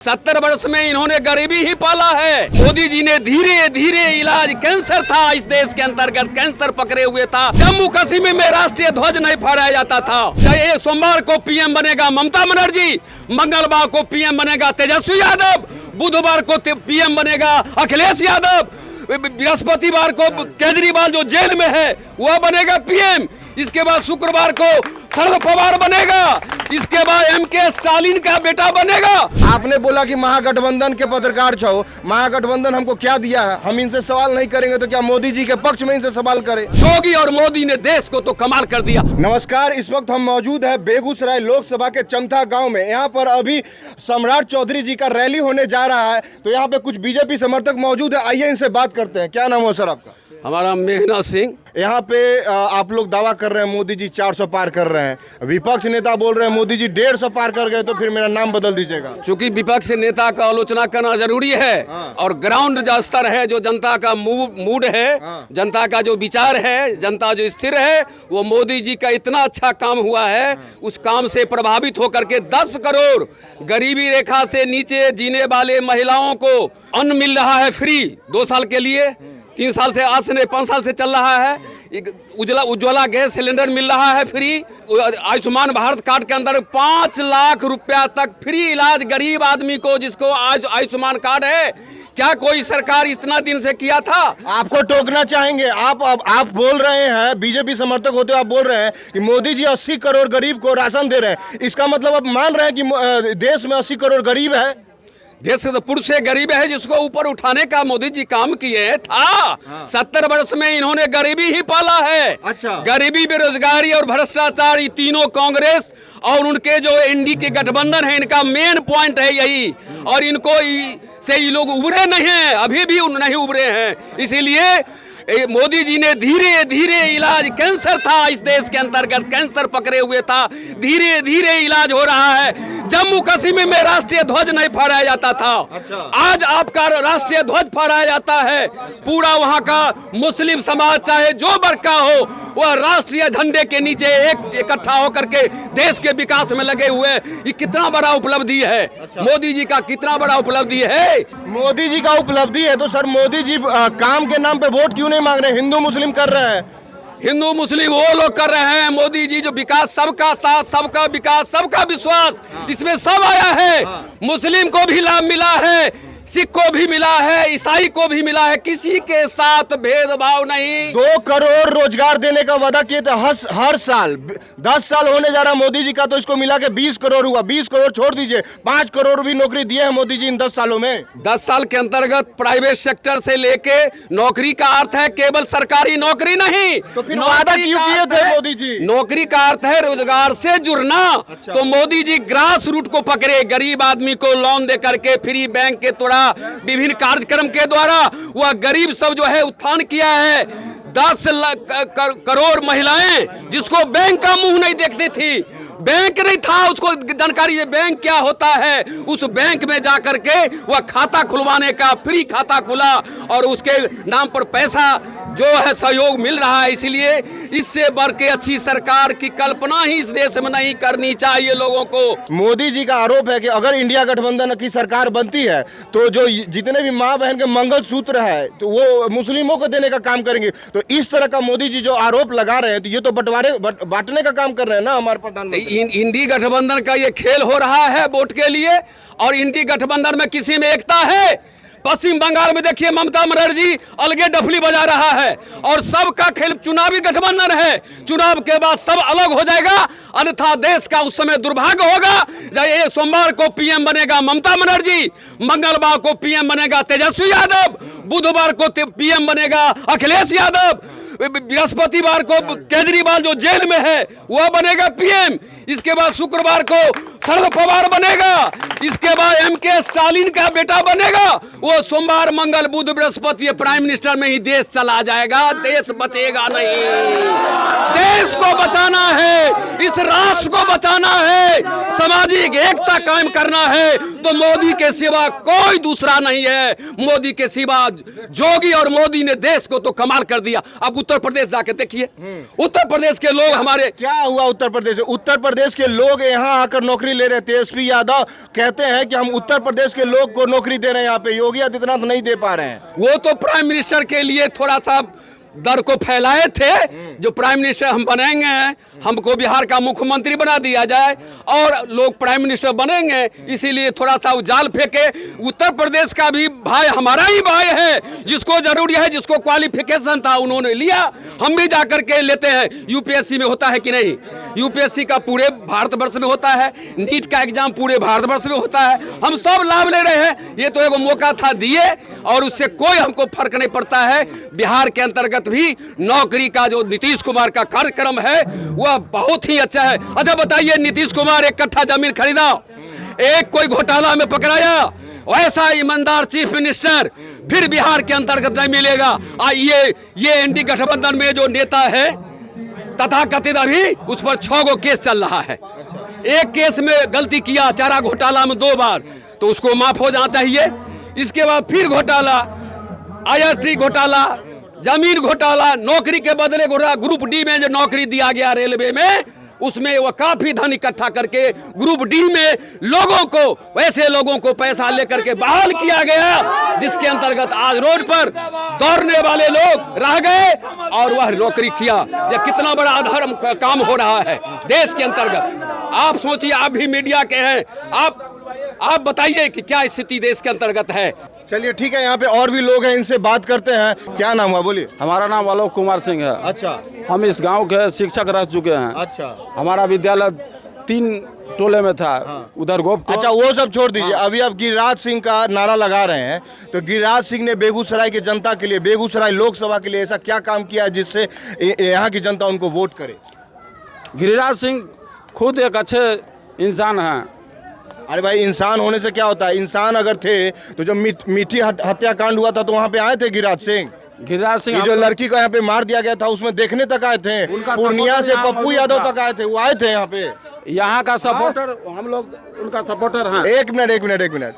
70 वर्ष में इन्होंने गरीबी ही पाला है। मोदी जी ने धीरे धीरे इलाज, कैंसर था इस देश के अंतर्गत, कैंसर पकड़े हुए था। जम्मू कश्मीर में राष्ट्रीय ध्वज नहीं फहराया जाता था। चाहे सोमवार को पीएम बनेगा ममता बनर्जी, मंगलवार को पीएम बनेगा तेजस्वी यादव, बुधवार को पीएम बनेगा अखिलेश यादव, बृहस्पतिवार को केजरीवाल जो जेल में है वह बनेगा पीएम, इसके बाद शुक्रवार को शरद पवार बनेगा, इसके बाद एमके स्टालिन का बेटा बनेगा। आपने बोला कि महागठबंधन के पत्रकार छो, महागठबंधन हमको क्या दिया है, हम इनसे सवाल नहीं करेंगे तो क्या मोदी जी के पक्ष में इनसे सवाल करें? योगी और मोदी ने देश को तो कमाल कर दिया। नमस्कार, इस वक्त हम मौजूद है बेगूसराय लोकसभा के चमथा गांव में। यहाँ पर अभी सम्राट चौधरी जी का रैली होने जा रहा है, तो यहाँ पे कुछ बीजेपी समर्थक मौजूद है। आइए इनसे बात करते हैं। क्या नाम हो सर आपका? हमारा मेघनाथ सिंह। यहाँ पे आप लोग दावा कर रहे हैं मोदी जी 400 पार कर रहे हैं, विपक्ष नेता बोल रहे हैं मोदी जी 150 पार कर गए, तो फिर मेरा नाम बदल दीजिएगा। चूंकि विपक्ष नेता का आलोचना करना जरूरी है और ग्राउंड जो स्तर है, जो जनता का मूड है, जनता का जो विचार है, जनता जो स्थिर है, वो मोदी जी का इतना अच्छा काम हुआ है, उस काम से प्रभावित होकर के 10 करोड़ गरीबी रेखा से नीचे जीने वाले महिलाओं को अन्न मिल रहा है फ्री 2 साल के लिए। 3 साल से, आज से नहीं 5 साल से चल रहा है। उज्ज्वला गैस सिलेंडर मिल रहा है फ्री। आयुष्मान भारत कार्ड के अंदर 5 लाख रुपया तक फ्री इलाज गरीब आदमी को, जिसको आज आयुष्मान कार्ड है। क्या कोई सरकार इतना दिन से किया था? आपको टोकना चाहेंगे। आप बोल रहे हैं, बीजेपी समर्थक होते हुए आप बोल रहे हैं कि मोदी जी 80 करोड़ गरीब को राशन दे रहे हैं। इसका मतलब आप मान रहे हैं कि देश में 80 करोड़ गरीब है? देश के तो पुरुष से गरीब है, जिसको ऊपर उठाने का मोदी जी काम किए था। 70 वर्ष में इन्होंने गरीबी ही पाला है। अच्छा। गरीबी, बेरोजगारी और भ्रष्टाचार, ये तीनों कांग्रेस और उनके जो एनडीए के गठबंधन है, इनका मेन पॉइंट है यही। और इनको से ये लोग उभरे नहीं हैं, अभी भी नहीं उभरे हैं। इसीलिए मोदी जी ने धीरे धीरे इलाज, कैंसर था इस देश के अंतर्गत, कैंसर पकड़े हुए था, धीरे धीरे इलाज हो रहा है। जम्मू कश्मीर में राष्ट्रीय ध्वज नहीं फहराया जाता था। अच्छा। आज आपका राष्ट्रीय ध्वज फहराया जाता है। पूरा वहां का मुस्लिम समाज, चाहे जो वर्ग का हो, वह राष्ट्रीय झंडे के नीचे इकट्ठा होकर के देश के विकास में लगे हुए। ये कितना बड़ा उपलब्धि है। अच्छा। मोदी जी का कितना बड़ा उपलब्धि है। मोदी जी का उपलब्धि है तो सर मोदी जी काम के नाम पे वोट क्यों नहीं मांग रहे? हिंदू मुस्लिम कर रहे हैं। हिंदू मुस्लिम वो लोग कर रहे हैं। मोदी जी जो विकास, सबका साथ, सबका विकास, सबका विश्वास, इसमें सब आया है। मुस्लिम को भी लाभ मिला है, सिख को भी मिला है, ईसाई को भी मिला है, किसी के साथ भेदभाव नहीं। 2 करोड़ रोजगार देने का वादा किए थे हर साल। 10 साल होने जा रहा मोदी जी का, तो इसको मिला के 20 करोड़ हुआ। 20 करोड़ छोड़ दीजिए, 5 करोड़ भी नौकरी दिए हैं मोदी जी इन 10 सालों में। 10 साल के अंतर्गत प्राइवेट सेक्टर से लेके नौकरी का अर्थ है केवल सरकारी नौकरी नहीं। तो फिर वादा क्यों किए थे मोदी जी? नौकरी का अर्थ है रोजगार से जुड़ना। अच्छा। तो मोदी जी ग्रास रूट को पकड़े, गरीब आदमी को लोन दे करके, फ्री बैंक के द्वारा, विभिन्न कार्यक्रम के द्वारा वह गरीब सब जो है उत्थान किया है। 10 करोड़ महिलाएं, जिसको बैंक का मुंह नहीं देखती थी, बैंक नहीं था उसको जानकारी है बैंक क्या होता है, उस बैंक में जाकर के वह खाता खुलवाने का फ्री खाता खुला और उसके नाम पर पैसा जो है सहयोग मिल रहा है। इसीलिए इससे बढ़ के अच्छी सरकार की कल्पना ही इस देश में नहीं करनी चाहिए लोगों को। मोदी जी का आरोप है कि अगर इंडिया गठबंधन की सरकार बनती है तो जो जितने भी माँ बहन के मंगलसूत्र है तो वो मुस्लिमों को देने का काम करेंगे। तो इस तरह का मोदी जी जो आरोप लगा रहे हैं, तो ये तो बांटने का काम कर रहे हैं ना हमारे प्रधानमंत्री। इंडी गठबंधन का ये खेल हो रहा है वोट के लिए, और इंडी गठबंधन में किसी में एकता है? पश्चिम बंगाल में देखिए ममता बनर्जी अलगे डफली बजा रहा है, और सबका खेल चुनावी गठबंधन है। चुनाव के बाद सब अलग हो जाएगा, अन्यथा देश का उस समय दुर्भाग्य होगा। जब सोमवार को पीएम बनेगा ममता बनर्जी, मंगलवार को पीएम बनेगा तेजस्वी यादव, बुधवार को पीएम बनेगा अखिलेश यादव, बृहस्पतिवार को केजरीवाल जो जेल में है वह बनेगा पीएम, इसके बाद शुक्रवार को शरद पवार बनेगा, इसके बाद एमके स्टालिन का बेटा बनेगा। वो सोमवार, मंगल, बुध, बृहस्पति प्राइम मिनिस्टर में ही देश चला जाएगा। देश बचेगा नहीं। देश को बचाना है, इस राष्ट्र को बचाना है, सामाजिक एकता कायम करना है, तो मोदी के सिवा कोई दूसरा नहीं है। मोदी के सिवा, योगी और मोदी ने देश को तो कमाल कर दिया। अब उत्तर प्रदेश जाके देखिए, उत्तर प्रदेश के लोग हमारे क्या हुआ उत्तर प्रदेश में? उत्तर प्रदेश के लोग यहाँ आकर नौकरी ले रहे हैं। तेजस्वी यादव कहते हैं कि हम उत्तर प्रदेश के लोग को नौकरी दे रहे हैं, यहाँ पे योगी आदित्यनाथ नहीं दे पा रहे हैं। वो तो प्राइम मिनिस्टर के लिए थोड़ा सा डर को फैलाए थे, जो प्राइम मिनिस्टर हम बनेंगे, हमको बिहार का मुख्यमंत्री बना दिया जाए और लोग प्राइम मिनिस्टर बनेंगे, इसीलिए थोड़ा सा जाल फेंके। उत्तर प्रदेश का भी भाई हमारा ही भाई है, जिसको जरूरी है, जिसको क्वालिफिकेशन था उन्होंने लिया, हम भी जाकर के लेते हैं। यूपीएससी में होता है कि नहीं? यूपीएससी का पूरे भारतवर्ष में होता है, नीट का एग्जाम पूरे भारतवर्ष में होता है, हम सब लाभ ले रहे हैं। ये तो एक मौका था दिए और उससे कोई हमको फर्क नहीं पड़ता है। बिहार के अंतर्गत भी नौकरी का जो नीतीश कुमार का कार्यक्रम है वह बहुत ही अच्छा है। अच्छा बताइए, नीतीश कुमार एक कट्ठा जमीन खरीदा, एक कोई घोटाला में पकड़ाया, वैसा ईमानदार चीफ मिनिस्टर फिर बिहार के अंतर्गत नहीं मिलेगा। ये एनडी गठबंधन में जो नेता है तथाकथित, अभी उस पर 6 गो केस चल रहा है। एक केस में गलती किया, चारा घोटाला में 2 बार, तो उसको माफ हो जाना चाहिए। इसके बाद फिर घोटाला, IRT घोटाला, जमीन घोटाला, नौकरी के बदले ग्रुप डी में जो नौकरी दिया गया रेलवे में, उसमें वो काफी धन इकट्ठा करके ग्रुप डी में लोगों को, वैसे लोगों को पैसा लेकर के बहाल किया गया, जिसके अंतर्गत आज रोड पर दौड़ने वाले लोग रह गए और वह नौकरी किया। यह कितना बड़ा अधर्म काम हो रहा है देश के अंतर्गत। आप सोचिए, आप भी मीडिया के हैं, आप बताइए कि क्या स्थिति देश के अंतर्गत है। चलिए ठीक है, यहाँ पे और भी लोग हैं, इनसे बात करते हैं। क्या नाम हुआ, बोलिए। हमारा नाम आलोक कुमार सिंह है। अच्छा, हम इस गांव के शिक्षक रह चुके हैं। अच्छा, हमारा विद्यालय 3 टोले में था। उधर गोप। अच्छा, वो सब छोड़ दीजिए। अभी आप गिरिराज सिंह का नारा लगा रहे हैं, तो गिरिराज सिंह ने बेगूसराय की जनता के लिए, बेगूसराय लोकसभा के लिए ऐसा क्या काम किया है जिससे यहाँ की जनता उनको वोट करे? गिरिराज सिंह खुद एक अच्छे इंसान हैं। अरे भाई, इंसान होने से क्या होता है? इंसान अगर थे तो जो मीठी हत्याकांड हुआ था तो वहाँ पे आए थे गिरिराज सिंह। गिरिराज सिंह जो लड़की को यहाँ पे मार दिया गया था उसमें देखने तक आए थे। पूर्णिया से पप्पू यादव तक आए थे, वो आए थे यहाँ पे। यहाँ का सपोर्टर, हम लोग उनका सपोर्टर हैं। एक मिनट,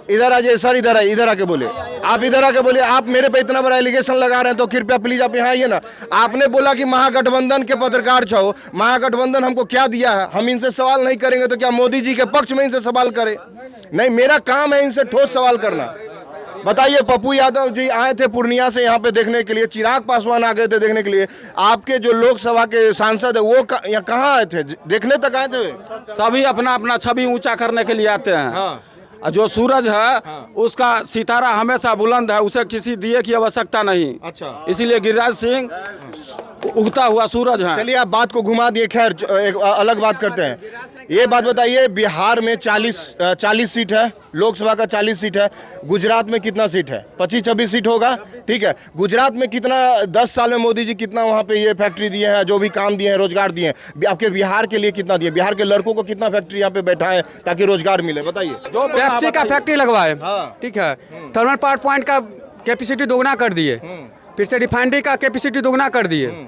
इधर आ जाइए सर, इधर आके बोले। आप इधर आके बोलिए। आप मेरे पे इतना बड़ा एलिगेशन लगा रहे हैं तो कृपया प्लीज आप यहाँ आइए ना। आपने बोला कि महागठबंधन के पत्रकार छो, महागठबंधन हमको क्या दिया है? हम इनसे सवाल नहीं करेंगे तो क्या मोदी जी के पक्ष में इनसे सवाल करें? नहीं, मेरा काम है इनसे ठोस सवाल करना। बताइए, पप्पू यादव जी आए थे पूर्णिया से यहाँ पे देखने के लिए, चिराग पासवान आ गए थे देखने के लिए, आपके जो लोकसभा के सांसद है वो यहाँ कहाँ आए थे? देखने तक आए थे? सभी अपना अपना छवि ऊंचा करने के लिए आते हैं। हाँ। जो सूरज है उसका सितारा हमेशा बुलंद है, उसे किसी दिए की आवश्यकता नहीं। अच्छा, इसीलिए गिरिराज सिंह उगता हुआ सूरज है। चलिए आप बात को घुमा दिए, खैर एक अलग बात करते हैं। ये बात बताइए, बिहार में 40 सीट है, लोकसभा का 40 सीट है। गुजरात में कितना सीट है? 25-26 सीट होगा, ठीक है। गुजरात में कितना 10 साल में मोदी जी कितना वहाँ पे ये फैक्ट्री दिए हैं, जो भी काम दिए हैं, रोजगार दिए हैं? आपके बिहार के लिए कितना दिए? बिहार के लड़कों को कितना फैक्ट्री यहाँ पे बैठा है ताकि रोजगार मिले? बताइए। पेप्सी का फैक्ट्री लगवाए, ठीक है। थर्मल पावर पॉइंट का कैपेसिटी दोगुना कर दिए, फिर से रिफाइनरी का कैपेसिटी दोगुना कर दिए।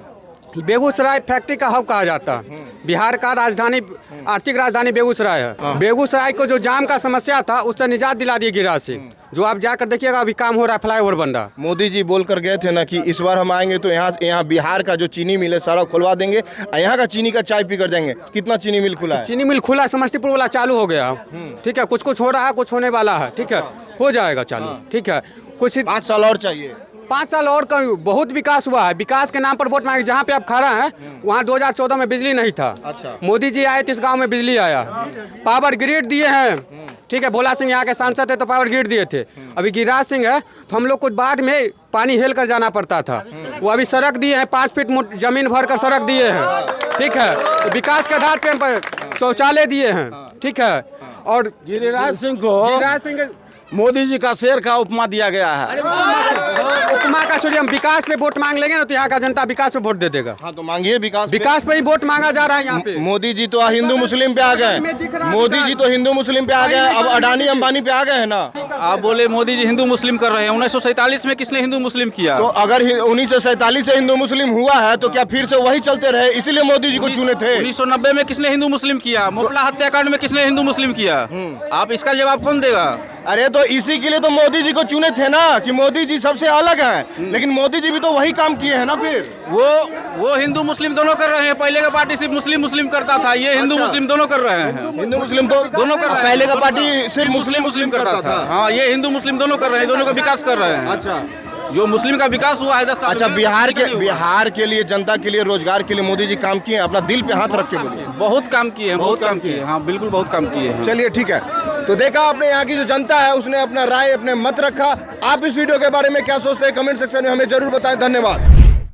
बेगूसराय फैक्ट्री का हब कहा जाता है। बिहार का राजधानी, आर्थिक राजधानी बेगूसराय है। बेगूसराय को जो जाम का समस्या था उससे निजात दिला दी गिरिराज सिंह। जो आप जाकर देखिएगा, अभी काम हो रहा है, फ्लाईओवर बन रहा। मोदी जी बोल कर गए थे ना कि इस बार हम आएंगे तो यहाँ बिहार का जो चीनी मिल है सारा खुलवा देंगे, यहाँ का चीनी का चाय पी कर जाएंगे। कितना चीनी मिल खुला है? चीनी मिल खुला, समस्तीपुर वाला चालू हो गया, ठीक है। कुछ हो रहा है, कुछ होने वाला है, ठीक है, हो जाएगा चालू, ठीक है। कुछ 5 साल और चाहिए। 5 साल और का बहुत विकास हुआ है। विकास के नाम पर वोट मांगे। जहाँ पे आप खड़ा हैं वहाँ 2014 में बिजली नहीं था। अच्छा। मोदी जी आए तो इस गांव में बिजली आया, पावर ग्रिड दिए हैं, ठीक है। भोला सिंह यहाँ के सांसद थे तो पावर ग्रिड दिए थे। अभी गिरिराज सिंह है तो हम लोग को बाढ़ में पानी हेल कर जाना पड़ता था, वो अभी सड़क दिए हैं, 5 फीट जमीन भर कर सड़क दिए हैं, ठीक है। तो विकास के आधार पर शौचालय दिए हैं, ठीक है। और गिरिराज सिंह मोदी जी का शेर का उपमा दिया गया है। उपमा का छोड़िए, हम विकास पे वोट मांग लेंगे ना तो यहाँ का जनता विकास पे वोट दे देगा। हाँ तो मांगिए विकास पे ही वोट मांगा जा रहा है यहाँ पे। मोदी जी तो हिंदू मुस्लिम पे आ गए, मोदी जी तो हिंदू मुस्लिम पे आ गए, अब अडानी अंबानी पे आ गए हैं ना। आप बोले मोदी जी हिंदू मुस्लिम कर रहे हैं, 1947 में किसने हिंदू मुस्लिम किया? तो अगर 1947 से हिंदू मुस्लिम हुआ है तो क्या फिर से वही चलते रहे? इसीलिए मोदी जी को चुने थे। 1990 में किसने हिंदू मुस्लिम किया? मोपला हत्याकांड में किसने हिंदू मुस्लिम किया? आप इसका जवाब कौन देगा? अरे तो इसी के लिए तो मोदी जी को चुने थे ना, कि मोदी जी सबसे अलग हैं। लेकिन मोदी जी भी तो वही काम किए हैं ना फिर। वो हिंदू मुस्लिम दोनों कर रहे हैं। पहले का पार्टी सिर्फ मुस्लिम मुस्लिम करता था, ये हिंदू मुस्लिम दोनों कर रहे हैं। हिंदू मुस्लिम तो दोनों कर रहे हैं। पहले का पार्टी सिर्फ मुस्लिम मुस्लिम करता था। हाँ, ये हिंदू मुस्लिम दोनों कर रहे हैं, दोनों का विकास कर रहे हैं। अच्छा, जो मुस्लिम का विकास हुआ है 10 साल अच्छा, में, बिहार के लिए, जनता के लिए, रोजगार के लिए मोदी जी काम किए हैं। अपना दिल पे हाथ रख के बोलिए। बहुत काम किए हैं, बहुत काम किए हैं। हाँ, बिल्कुल बहुत काम किए हैं। चलिए ठीक है। तो देखा आपने, यहाँ की जो जनता है उसने अपना राय, अपने मत रखा। आप इस वीडियो के बारे में क्या सोचते हैं कमेंट सेक्शन में हमें जरूर बताएं। धन्यवाद।